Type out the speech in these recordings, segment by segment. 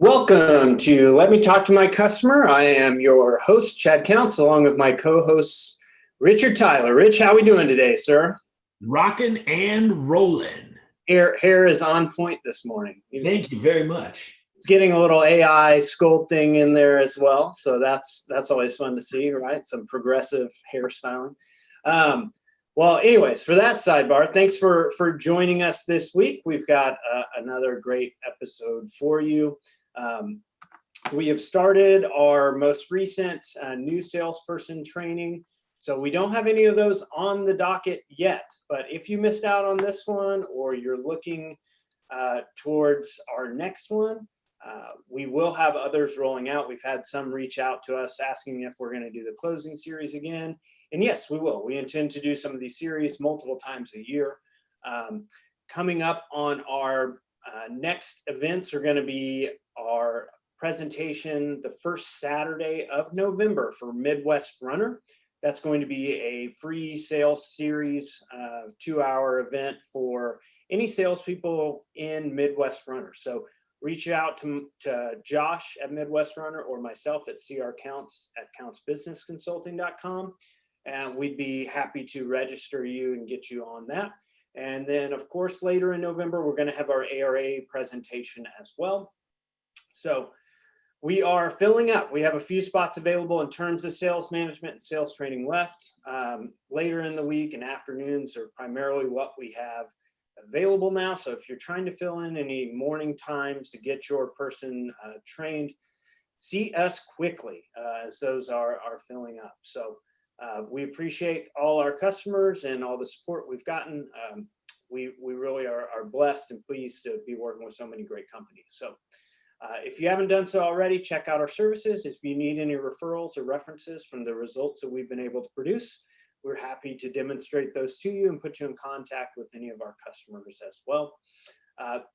Welcome to Let Me Talk to My Customer. I am your host, Chad Counts, along with my co-host, Richard Tyler. Rich, how we doing today, sir? Rocking and rolling. Hair is on point this morning. Thank you very much. It's getting a little AI sculpting in there as well, so that's always fun to see, right? Some progressive hairstyling. Well, anyways, for that sidebar, thanks for joining us this week. We've got another great episode for you. We have started our most recent new salesperson training. So we don't have any of those on the docket yet, but if you missed out on this one or you're looking towards our next one, we will have others rolling out. We've had some reach out to us asking if we're going to do the closing series again. And yes, we will. We intend to do some of these series multiple times a year. Coming up on our next events are going to be our presentation the first Saturday of November for Midwest Runner. That's going to be a free sales series, 2-hour event for any salespeople in Midwest Runner. So reach out to Josh at Midwest Runner or myself at crcounts at countsbusinessconsulting.com. And we'd be happy to register you and get you on that. And then, of course, later in November, we're going to have our ARA presentation as well. So we are filling up. We have a few spots available in terms of sales management and sales training left. Later in the week and afternoons are primarily what we have available now. So if you're trying to fill in any morning times to get your person trained, see us quickly as those are filling up. So we appreciate all our customers and all the support we've gotten. We really are blessed and pleased to be working with so many great companies. So if you haven't done so already, check out our services. If you need any referrals or references from the results that we've been able to produce, we're happy to demonstrate those to you and put you in contact with any of our customers as well.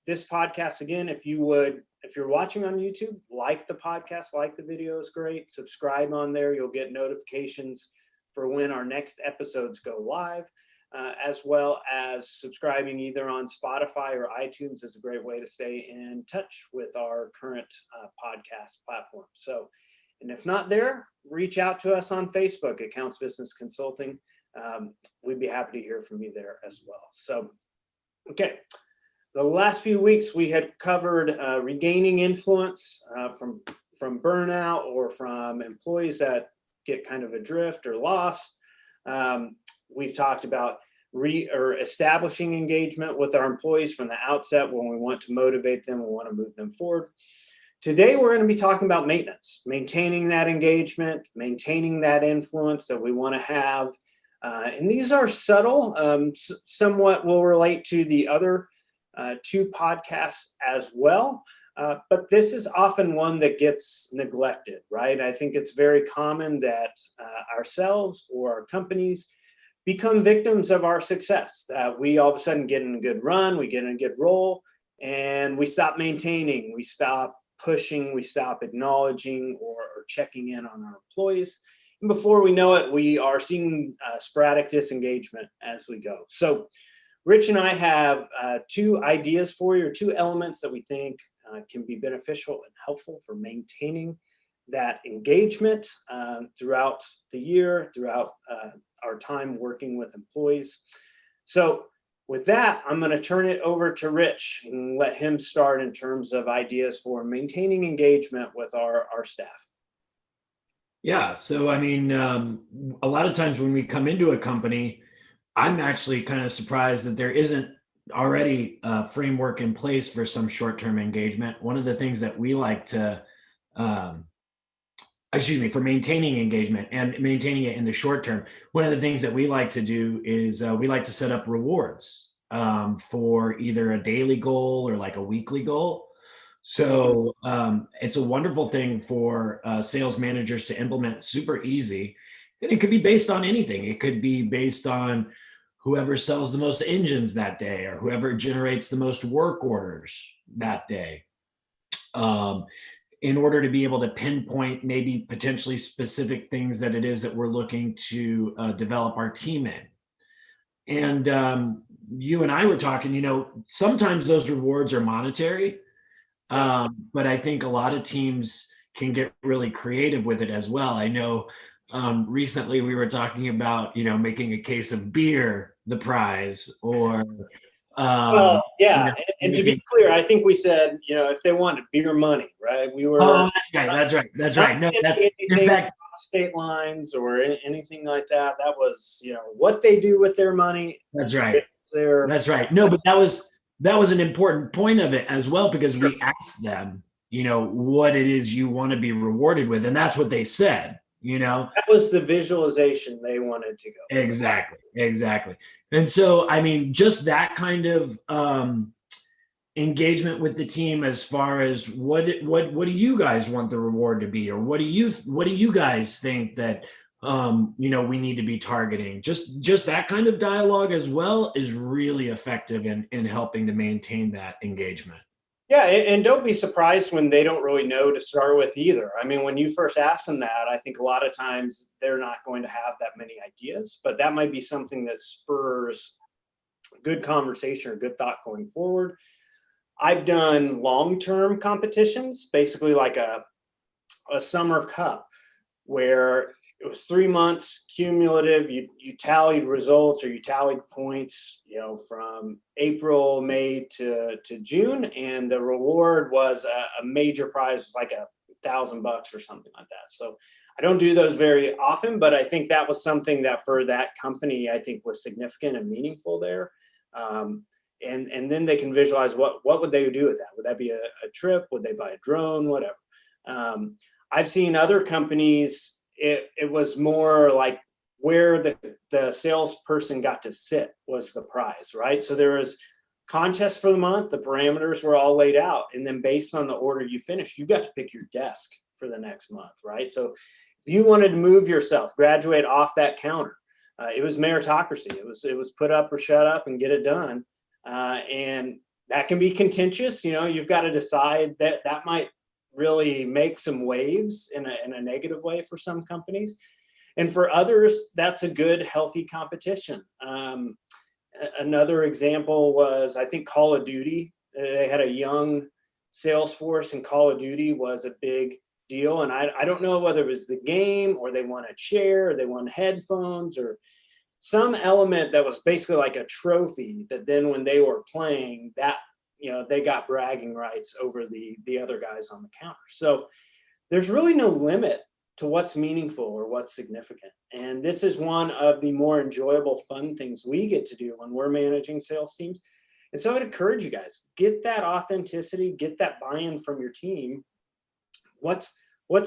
This podcast, again, if you're watching on YouTube, like the podcast, like the video is great. Subscribe on there. You'll get notifications for when our next episodes go live, as well as subscribing either on Spotify or iTunes is a great way to stay in touch with our current podcast platform. So, and if not there, reach out to us on Facebook at Counts Business Consulting. We'd be happy to hear from you there as well. So, okay. The last few weeks we had covered regaining influence from burnout or from employees that get kind of adrift or lost. We've talked about establishing engagement with our employees from the outset when we want to motivate them, we want to move them forward. Today, we're going to be talking about maintenance, maintaining that engagement, maintaining that influence that we want to have. And these are subtle, somewhat will relate to the other 2 podcasts as well. But this is often one that gets neglected, right? I think it's very common that ourselves or our companies become victims of our success, that we all of a sudden get in a good run, we get in a good roll, and we stop maintaining, we stop pushing, we stop acknowledging or checking in on our employees. And before we know it, we are seeing sporadic disengagement as we go. So Rich and I have 2 ideas for you, or 2 elements that we think can be beneficial and helpful for maintaining that engagement throughout the year, throughout our time working with employees. So with that, I'm going to turn it over to Rich and let him start in terms of ideas for maintaining engagement with our staff. Yeah. So, I mean, a lot of times when we come into a company, I'm actually kind of surprised that there isn't already a framework in place for some short-term engagement. One of the things that we like to, for maintaining engagement and maintaining it in the short term, one of the things that we like to do is we like to set up rewards for either a daily goal or like a weekly goal. So it's a wonderful thing for sales managers to implement, super easy. And it could be based on anything. It could be based on whoever sells the most engines that day or whoever generates the most work orders that day. In order to be able to pinpoint maybe potentially specific things that it is that we're looking to develop our team in. And you and I were talking, sometimes those rewards are monetary. Yeah. But I think a lot of teams can get really creative with it as well. I know recently we were talking about, making a case of beer the prize, or Well, yeah, and to be making. clear, I think we said, if they wanted beer money, right? We were Oh, that's right. That's right. That's not right. No, that's getting in anything fact, across state lines or anything like that. That was, what they do with their money. that's right. Their That's right. No, but that was an important point of it as well, because we asked them, what it is you want to be rewarded with, and that's what they said. that was the visualization they wanted to go. Exactly, exactly. And so, I mean, just that kind of engagement with the team, as far as what do you guys want the reward to be, or what do you guys think that we need to be targeting? Just that kind of dialogue as well is really effective in helping to maintain that engagement. Yeah, and don't be surprised when they don't really know to start with either. I mean, when you first ask them that, I think a lot of times they're not going to have that many ideas, but that might be something that spurs good conversation or good thought going forward. I've done long-term competitions, basically like a summer cup, where it was 3 months cumulative. You tallied results, or you tallied points, from April, May to June, and the reward was a major prize. It was like $1,000 or something like that. So I don't do those very often, but I think that was something that for that company, I think was significant and meaningful there. And then they can visualize what would they do with that? Would that be a trip? Would they buy a drone? Whatever. I've seen other companies, it was more like where the salesperson got to sit was the prize, right? So there was contest for the month, the parameters were all laid out. And then based on the order you finished, you got to pick your desk for the next month, right? So if you wanted to move yourself, graduate off that counter, it was meritocracy. It was put up or shut up and get it done. And that can be contentious. You've got to decide that might really make some waves in a negative way for some companies. And for others, that's a good, healthy competition. Another example was, I think, Call of Duty. They had a young sales force, and Call of Duty was a big deal. And I don't know whether it was the game, or they won a chair, or they won headphones, or some element that was basically like a trophy that then when they were playing that, they got bragging rights over the other guys on the counter. So there's really no limit to what's meaningful or what's significant. And this is one of the more enjoyable, fun things we get to do when we're managing sales teams. And so I'd encourage you guys, get that authenticity, get that buy-in from your team. What's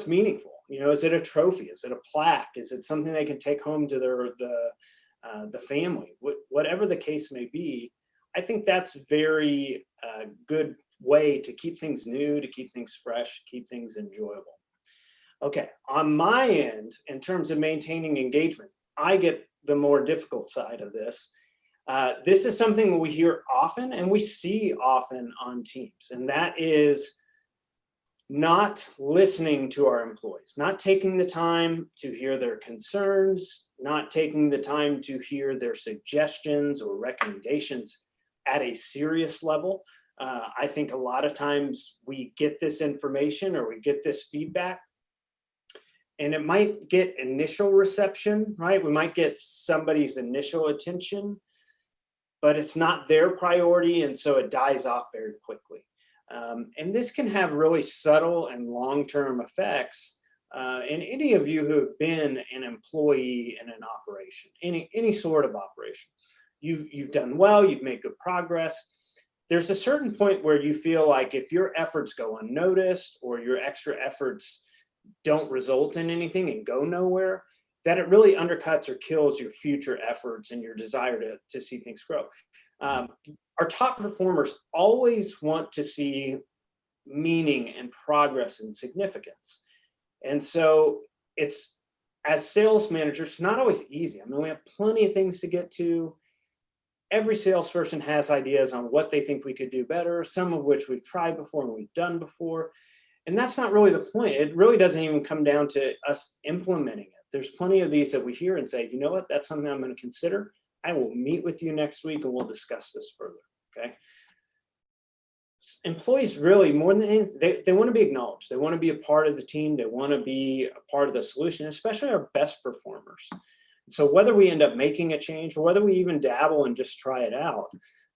meaningful? Is it a trophy? Is it a plaque? Is it something they can take home to the family? Whatever the case may be, I think that's very good way to keep things new, to keep things fresh, keep things enjoyable. Okay, on my end, in terms of maintaining engagement, I get the more difficult side of this. This is something we hear often and we see often on teams, and that is not listening to our employees, not taking the time to hear their concerns, not taking the time to hear their suggestions or recommendations at a serious level. I think a lot of times we get this information or we get this feedback, and it might get initial reception, right? We might get somebody's initial attention, but it's not their priority, and so it dies off very quickly. And this can have really subtle and long-term effects. And any of you who have been an employee in an operation, any sort of operation, you've done well, you've made good progress. There's a certain point where you feel like if your efforts go unnoticed, or your extra efforts don't result in anything and go nowhere, that it really undercuts or kills your future efforts and your desire to see things grow. Our top performers always want to see meaning and progress and significance. And so it's, as sales managers, not always easy. I mean, we have plenty of things to get to. Every salesperson has ideas on what they think we could do better, some of which we've tried before and we've done before. And that's not really the point. It really doesn't even come down to us implementing it. There's plenty of these that we hear and say, you know what, that's something I'm going to consider. I will meet with you next week and we'll discuss this further. Okay. employees really more than anything, they want to be acknowledged. They want to be a part of the team. They want to be a part of the solution, especially our best performers. So whether we end up making a change or whether we even dabble and just try it out,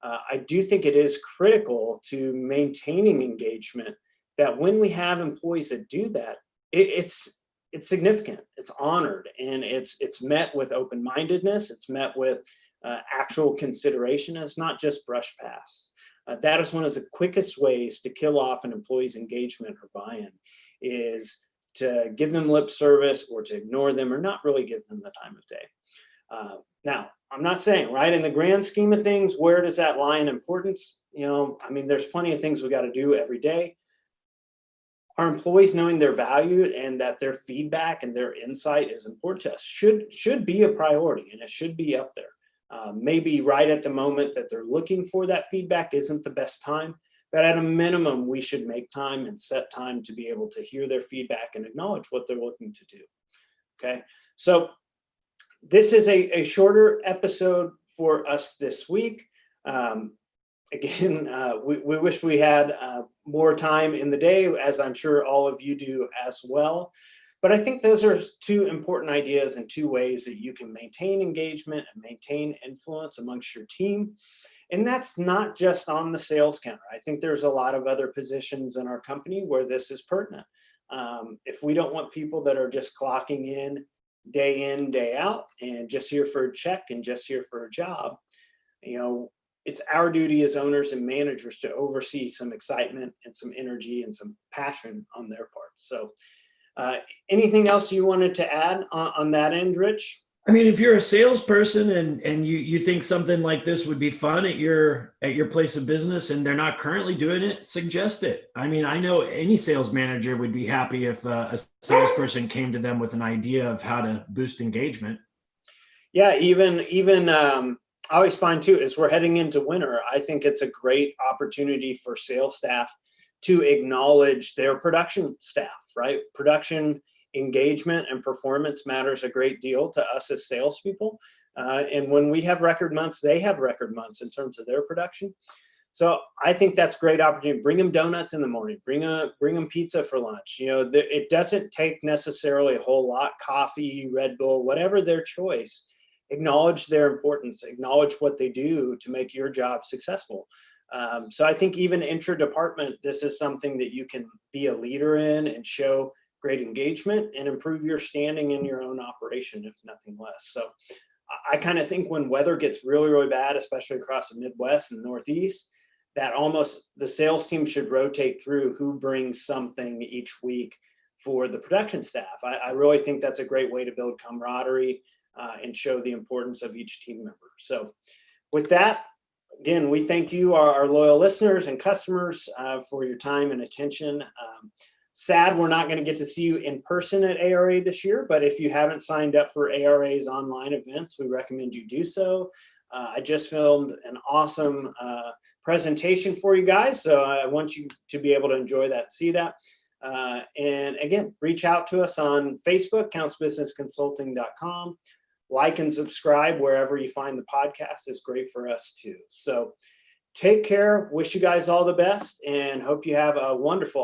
I do think it is critical to maintaining engagement, that when we have employees that do that, it's significant, it's honored, and it's met with open-mindedness, it's met with actual consideration. It's not just brush past. That is one of the quickest ways to kill off an employee's engagement or buy-in, is to give them lip service or to ignore them or not really give them the time of day. Now, I'm not saying, right, in the grand scheme of things, where does that lie in importance? I mean, there's plenty of things we got to do every day. Our employees knowing they're valued and that their feedback and their insight is important to us should be a priority, and it should be up there. Maybe right at the moment that they're looking for that feedback isn't the best time, but at a minimum, we should make time and set time to be able to hear their feedback and acknowledge what they're looking to do. Okay, so this is a shorter episode for us this week. Again, we wish we had more time in the day, as I'm sure all of you do as well. But I think those are two important ideas and two ways that you can maintain engagement and maintain influence amongst your team. And that's not just on the sales counter. I think there's a lot of other positions in our company where this is pertinent. If we don't want people that are just clocking in, day out, and just here for a check and just here for a job, it's our duty as owners and managers to oversee some excitement and some energy and some passion on their part. So anything else you wanted to add on that end, Rich? I mean, if you're a salesperson and you think something like this would be fun at your place of business and they're not currently doing it, suggest it. I mean, I know any sales manager would be happy if a salesperson came to them with an idea of how to boost engagement. Yeah, even I always find too, as we're heading into winter, I think it's a great opportunity for sales staff to acknowledge their production staff, right? Production engagement and performance matters a great deal to us as salespeople. And when we have record months, they have record months in terms of their production. So I think that's a great opportunity. Bring them donuts in the morning, bring them pizza for lunch. It doesn't take necessarily a whole lot, coffee, Red Bull, whatever their choice. Acknowledge their importance, acknowledge what they do to make your job successful. So I think even intra-department, this is something that you can be a leader in and show great engagement and improve your standing in your own operation, if nothing less. So I kind of think when weather gets really, really bad, especially across the Midwest and Northeast, that almost the sales team should rotate through who brings something each week for the production staff. I really think that's a great way to build camaraderie and show the importance of each team member. So with that, again, we thank you, our loyal listeners and customers, for your time and attention. Sad we're not going to get to see you in person at ARA this year, but if you haven't signed up for ARA's online events, we recommend you do so. I just filmed an awesome presentation for you guys, so I want you to be able to enjoy that and see that. And again, reach out to us on Facebook, countsbusinessconsulting.com. Like and subscribe wherever you find the podcast is great for us too. So take care. Wish you guys all the best and hope you have a wonderful